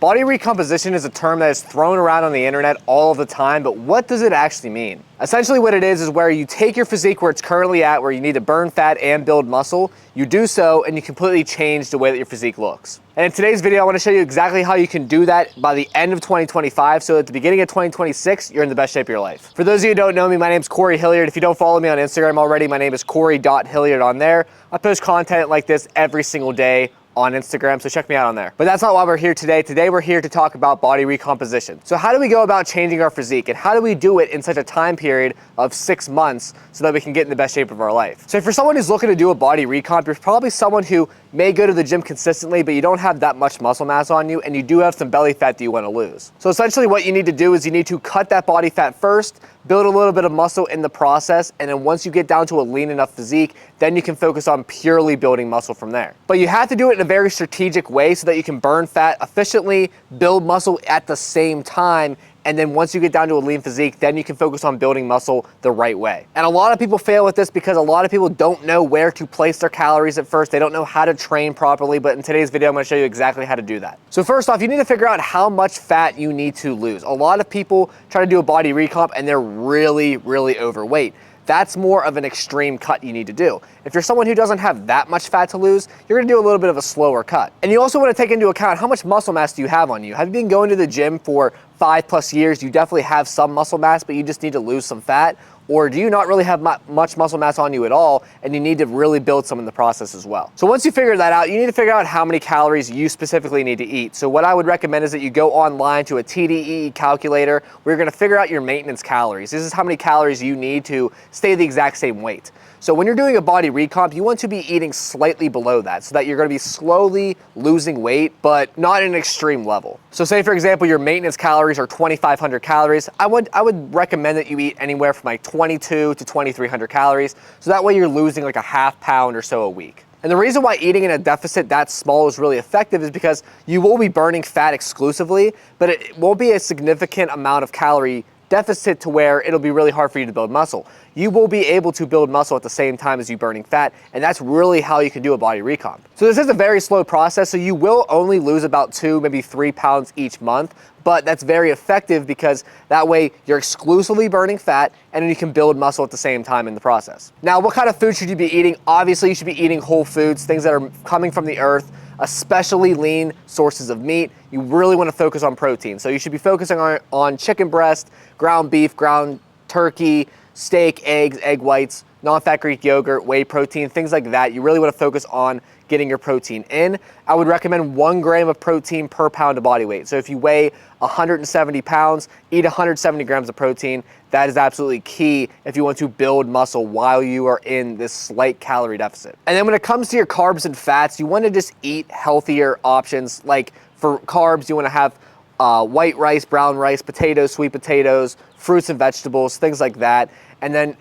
Body recomposition is a term that is thrown around on the internet all of the time, but what does it actually mean? Essentially what it is where you take your physique where it's currently at, where you need to burn fat and build muscle, you do so and you completely change the way that your physique looks. And in today's video, I want to show you exactly how you can do that by the end of 2025, so at the beginning of 2026, you're in the best shape of your life. For those of you who don't know me, my name is Corey Hilliard. If you don't follow me on Instagram already, my name is Corey.Hilliard on there. I post content like this every single day on Instagram, so check me out on there. But that's not why we're here today. Today we're here to talk about body recomposition. So how do we go about changing our physique, and how do we do it in such a time period of 6 months so that we can get in the best shape of our life? So if you're someone who's looking to do a body recomp, you're probably someone who may go to the gym consistently, but you don't have that much muscle mass on you, and you do have some belly fat that you want to lose. So essentially what you need to do is you need to cut that body fat first, build a little bit of muscle in the process, and then once you get down to a lean enough physique, then you can focus on purely building muscle from there. But you have to do it in a very strategic way so that you can burn fat efficiently, build muscle at the same time, and then once you get down to a lean physique, then you can focus on building muscle the right way. And a lot of people fail with this because a lot of people don't know where to place their calories at first. They don't know how to train properly, but in today's video, I'm gonna show you exactly how to do that. So first off, you need to figure out how much fat you need to lose. A lot of people try to do a body recomp and they're really overweight. That's more of an extreme cut you need to do. If you're someone who doesn't have that much fat to lose, you're gonna do a little bit of a slower cut. And you also wanna take into account how much muscle mass do you have on you. Have you been going to the gym for 5+ years? You definitely have some muscle mass, but you just need to lose some fat. Or do you not really have much muscle mass on you at all, and you need to really build some in the process as well? So once you figure that out, you need to figure out how many calories you specifically need to eat. So what I would recommend is that you go online to a TDEE calculator where you're gonna figure out your maintenance calories. This is how many calories you need to stay the exact same weight. So when you're doing a body recomp, you want to be eating slightly below that so that you're gonna be slowly losing weight, but not at an extreme level. So say for example, your maintenance calories are 2,500 calories. I would recommend that you eat anywhere from like 22 to 2,300 calories. So that way you're losing like a ½ pound or so a week. And the reason why eating in a deficit that small is really effective is because you will be burning fat exclusively, but it won't be a significant amount of calorie deficit to where it'll be really hard for you to build muscle. You will be able to build muscle at the same time as you burning fat, and that's really how you can do a body recomp. So this is a very slow process, so you will only lose about 2, maybe 3 pounds each month, but that's very effective because that way you're exclusively burning fat and then you can build muscle at the same time in the process. Now, what kind of food should you be eating? Obviously, you should be eating whole foods, things that are coming from the earth, especially lean sources of meat. You really want to focus on protein. So you should be focusing on chicken breast, ground beef, ground turkey, steak, eggs, egg whites, non-fat Greek yogurt, whey protein, things like that. You really want to focus on getting your protein in. I would recommend 1 gram of protein per pound of body weight. So if you weigh 170 pounds, eat 170 grams of protein. That is absolutely key if you want to build muscle while you are in this slight calorie deficit. And then when it comes to your carbs and fats, you want to just eat healthier options. Like for carbs, you want to have white rice, brown rice, potatoes, sweet potatoes, fruits and vegetables, things like that. And then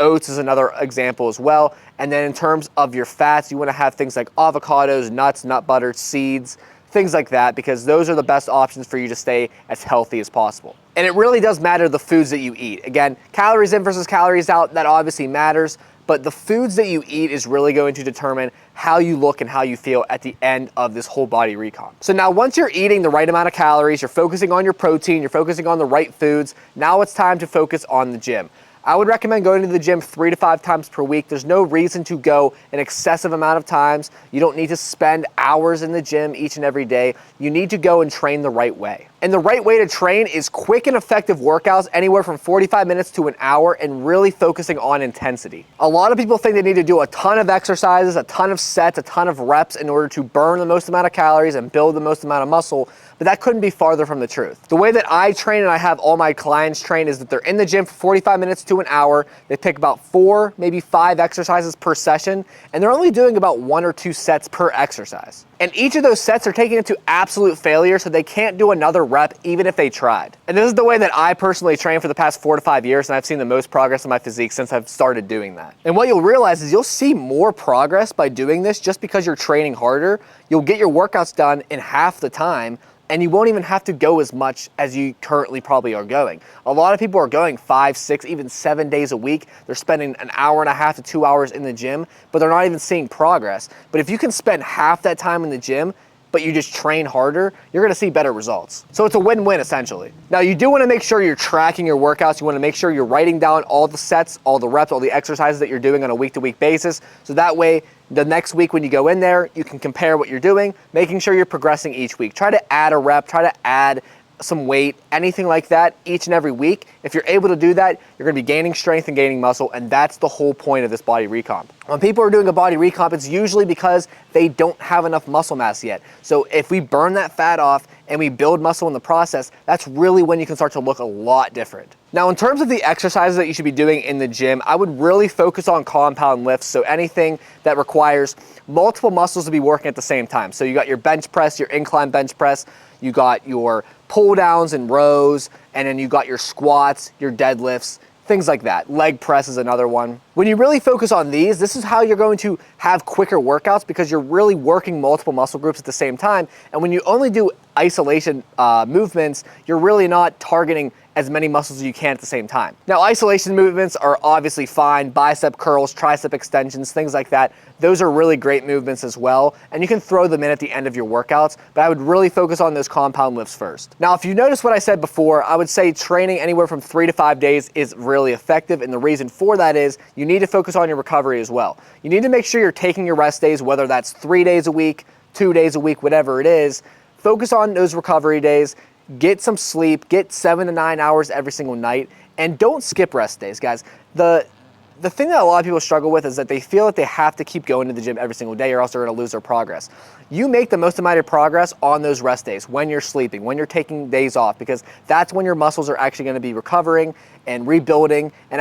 oats is another example as well. And then in terms of your fats, you want to have things like avocados, nuts, nut butter, seeds, things like that, because those are the best options for you to stay as healthy as possible. And it really does matter the foods that you eat. Again, calories in versus calories out, that obviously matters, but the foods that you eat is really going to determine how you look and how you feel at the end of this whole body recomp. So now once you're eating the right amount of calories, you're focusing on your protein, you're focusing on the right foods, now it's time to focus on the gym. I would recommend going to the gym 3 to 5 times per week. There's no reason to go an excessive amount of times. You don't need to spend hours in the gym each and every day. You need to go and train the right way. And the right way to train is quick and effective workouts, anywhere from 45 minutes to an hour, and really focusing on intensity. A lot of people think they need to do a ton of exercises, a ton of sets, a ton of reps in order to burn the most amount of calories and build the most amount of muscle, but that couldn't be farther from the truth. The way that I train and I have all my clients train is that they're in the gym for 45 minutes to an hour. They pick about 4, maybe 5 exercises per session, and they're only doing about 1 or 2 sets per exercise. And each of those sets are taking it to absolute failure, so they can't do another rep even if they tried. And this is the way that I personally train for the past 4 to 5 years, and I've seen the most progress in my physique since I've started doing that. And what you'll realize is you'll see more progress by doing this just because you're training harder. You'll get your workouts done in half the time, and you won't even have to go as much as you currently probably are going. A lot of people are going 5, 6, even 7 days a week. They're spending an hour and a half to 2 hours in the gym, but they're not even seeing progress. But if you can spend half that time in the gym, but you just train harder, you're gonna see better results. So it's a win-win essentially. Now you do wanna make sure you're tracking your workouts. You wanna make sure you're writing down all the sets, all the reps, all the exercises that you're doing on a week-to-week basis. So that way, the next week when you go in there, you can compare what you're doing, making sure you're progressing each week. Try to add a rep, try to add some weight, anything like that each and every week. If you're able to do that, you're gonna be gaining strength and gaining muscle, and that's the whole point of this body recomp. When people are doing a body recomp, it's usually because they don't have enough muscle mass yet. So if we burn that fat off and we build muscle in the process, that's really when you can start to look a lot different. Now, in terms of the exercises that you should be doing in the gym, I would really focus on compound lifts. So anything that requires multiple muscles to be working at the same time. So you got your bench press, your incline bench press, you got your pull downs and rows, and then you got your squats, your deadlifts, things like that. Leg press is another one. When you really focus on these, this is how you're going to have quicker workouts because you're really working multiple muscle groups at the same time. And when you only do isolation movements, you're really not targeting as many muscles as you can at the same time. Now, isolation movements are obviously fine. Bicep curls, tricep extensions, things like that. Those are really great movements as well, and you can throw them in at the end of your workouts, but I would really focus on those compound lifts first. Now, if you notice what I said before, I would say training anywhere from 3 to 5 days is really effective, and the reason for that is you need to focus on your recovery as well. You need to make sure you're taking your rest days, whether that's 3 days a week, 2 days a week, whatever it is. Focus on those recovery days. Get some sleep, get 7 to 9 hours every single night, and don't skip rest days, guys. The thing that a lot of people struggle with is that they feel that they have to keep going to the gym every single day or else they're gonna lose their progress. You make the most amount of progress on those rest days, when you're sleeping, when you're taking days off, because that's when your muscles are actually gonna be recovering and rebuilding, and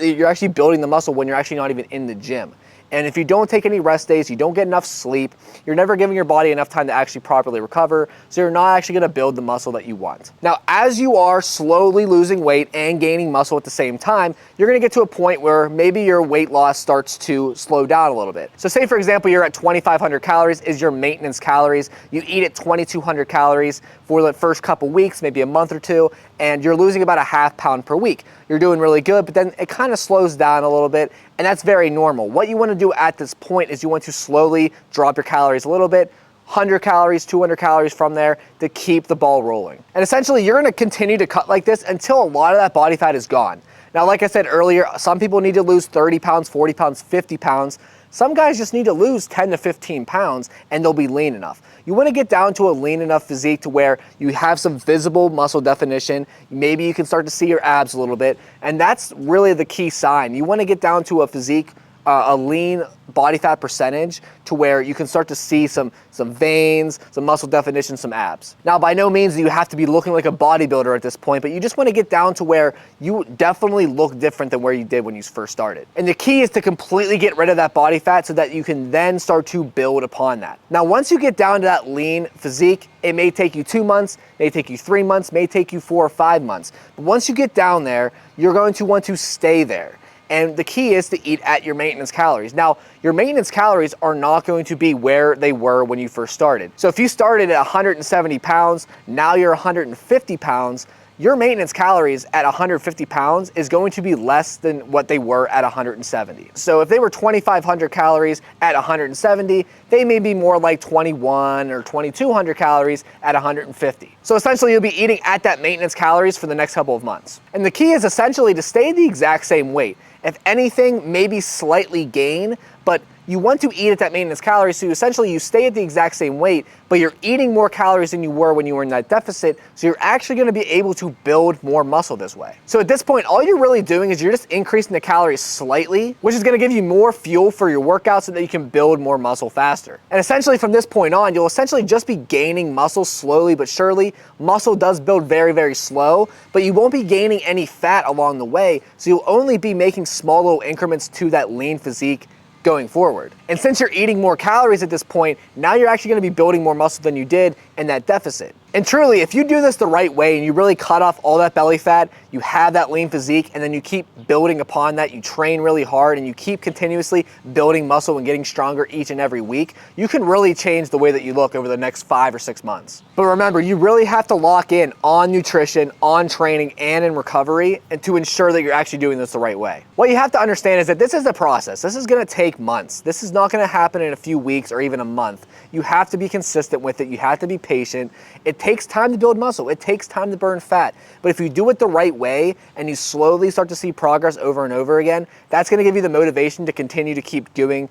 you're actually building the muscle when you're actually not even in the gym. And if you don't take any rest days, you don't get enough sleep, you're never giving your body enough time to actually properly recover, so you're not actually gonna build the muscle that you want. Now, as you are slowly losing weight and gaining muscle at the same time, you're gonna get to a point where maybe your weight loss starts to slow down a little bit. So say, for example, you're at 2,500 calories is your maintenance calories. You eat at 2,200 calories for the first couple weeks, maybe a month or two, and you're losing about a ½ pound per week. You're doing really good, but then it kind of slows down a little bit, and that's very normal. What you want to do at this point is you want to slowly drop your calories a little bit, 100 calories, 200 calories from there to keep the ball rolling. And essentially, you're gonna continue to cut like this until a lot of that body fat is gone. Now, like I said earlier, some people need to lose 30 pounds, 40 pounds, 50 pounds. Some guys just need to lose 10 to 15 pounds and they'll be lean enough. You want to get down to a lean enough physique to where you have some visible muscle definition. Maybe you can start to see your abs a little bit, and that's really the key sign. You want to get down to a physique, a lean body fat percentage to where you can start to see some veins, some muscle definition, some abs. Now, by no means do you have to be looking like a bodybuilder at this point, but you just want to get down to where you definitely look different than where you did when you first started. And the key is to completely get rid of that body fat so that you can then start to build upon that. Now, once you get down to that lean physique, it may take you 2 months, may take you 3 months, may take you 4 or 5 months. But once you get down there, you're going to want to stay there. And the key is to eat at your maintenance calories. Now, your maintenance calories are not going to be where they were when you first started. So if you started at 170 pounds, now you're 150 pounds, your maintenance calories at 150 pounds is going to be less than what they were at 170. So if they were 2,500 calories at 170, they may be more like 21 or 2,200 calories at 150. So essentially you'll be eating at that maintenance calories for the next couple of months. And the key is essentially to stay the exact same weight. If anything, maybe slightly gain, but you want to eat at that maintenance calories, so essentially you stay at the exact same weight, but you're eating more calories than you were when you were in that deficit, so you're actually gonna be able to build more muscle this way. So at this point, all you're really doing is you're just increasing the calories slightly, which is gonna give you more fuel for your workout so that you can build more muscle faster. And essentially from this point on, you'll essentially just be gaining muscle slowly but surely. Muscle does build very, very slow, but you won't be gaining any fat along the way, so you'll only be making small little increments to that lean physique going forward. And since you're eating more calories at this point, now you're actually gonna be building more muscle than you did in that deficit. And truly, if you do this the right way and you really cut off all that belly fat, you have that lean physique, and then you keep building upon that, you train really hard and you keep continuously building muscle and getting stronger each and every week, you can really change the way that you look over the next 5 or 6 months. But remember, you really have to lock in on nutrition, on training, and in recovery, and to ensure that you're actually doing this the right way. What you have to understand is that this is a process. This is gonna take months. This is not gonna happen in a few weeks or even a month. You have to be consistent with it. You have to be patient. It takes time to build muscle. It takes time to burn fat. But if you do it the right way and you slowly start to see progress over and over again, that's gonna give you the motivation to continue to keep going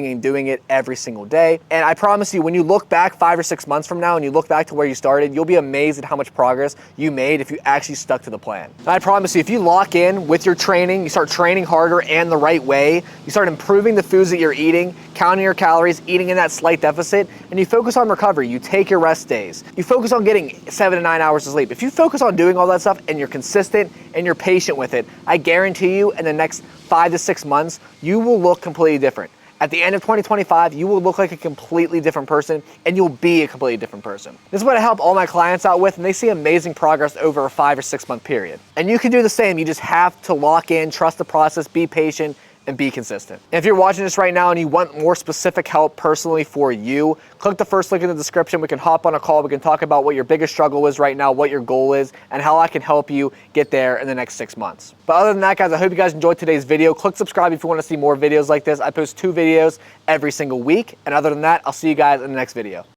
and doing it every single day. And I promise you, when you look back 5 or 6 months from now and you look back to where you started, you'll be amazed at how much progress you made if you actually stuck to the plan. And I promise you, if you lock in with your training, you start training harder and the right way, you start improving the foods that you're eating, counting your calories, eating in that slight deficit, and you focus on recovery, you take your rest days, you focus on getting 7 to 9 hours of sleep. If you focus on doing all that stuff and you're consistent and you're patient with it, I guarantee you in the next 5 to 6 months, you will look completely different. At the end of 2025, you will look like a completely different person, and you'll be a completely different person. This is what I help all my clients out with, and they see amazing progress over a 5 or 6 month period. And you can do the same. You just have to lock in, trust the process, be patient, and be consistent. And if you're watching this right now and you want more specific help personally for you, click the first link in the description. We can hop on a call. We can talk about what your biggest struggle is right now, what your goal is, and how I can help you get there in the next 6 months. But other than that, guys, I hope you guys enjoyed today's video. Click subscribe if you want to see more videos like this. I post 2 videos every single week. And other than that, I'll see you guys in the next video.